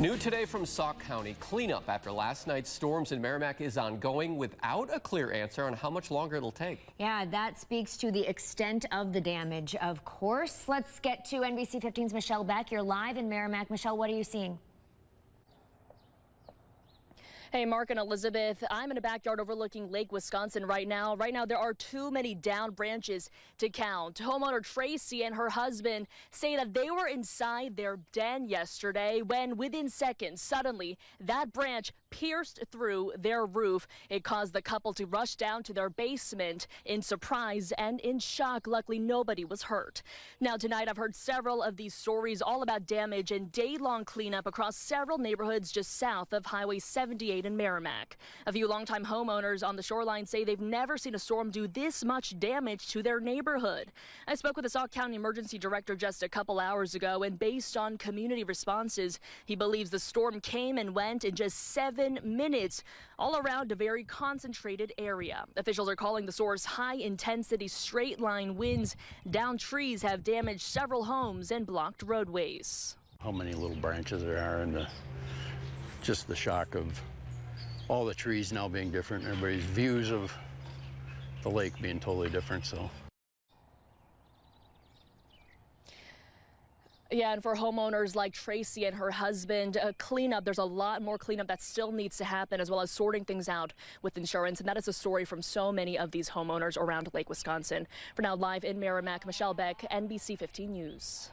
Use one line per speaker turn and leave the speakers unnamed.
New today from Sauk County, cleanup after last night's storms in Merrimac is ongoing without a clear answer on how much longer it'll take.
Yeah, that speaks to the extent of the damage, of course. Let's get to NBC 15's Michelle Beck. You're live in Merrimac. Michelle, what are you seeing?
Hey, Mark and Elizabeth, I'm in a backyard overlooking Lake Wisconsin right now. Right now, there are too many down branches to count. Homeowner Tracy and her husband say that they were inside their den yesterday when within seconds, suddenly, that branch pierced through their roof. It caused the couple to rush down to their basement in surprise and in shock. Luckily, nobody was hurt. Now, tonight, I've heard several of these stories all about damage and day-long cleanup across several neighborhoods just south of Highway 78 in Merrimac. A few longtime homeowners on the shoreline say they've never seen a storm do this much damage to their neighborhood. I spoke with the Sauk County Emergency Director just a couple hours ago, and based on community responses, he believes the storm came and went in just 7 minutes all around a very concentrated area. Officials are calling the source high-intensity straight-line winds. Downed trees have damaged several homes and blocked roadways.
How many little branches there are, and just the shock of all the trees now being different, everybody's views of the lake being totally different. So.
Yeah, and for homeowners like Tracy and her husband, cleanup, there's a lot more cleanup that still needs to happen, as well as sorting things out with insurance. And that is a story from so many of these homeowners around Lake Wisconsin. For now, live in Merrimac, Michelle Beck, NBC 15 News.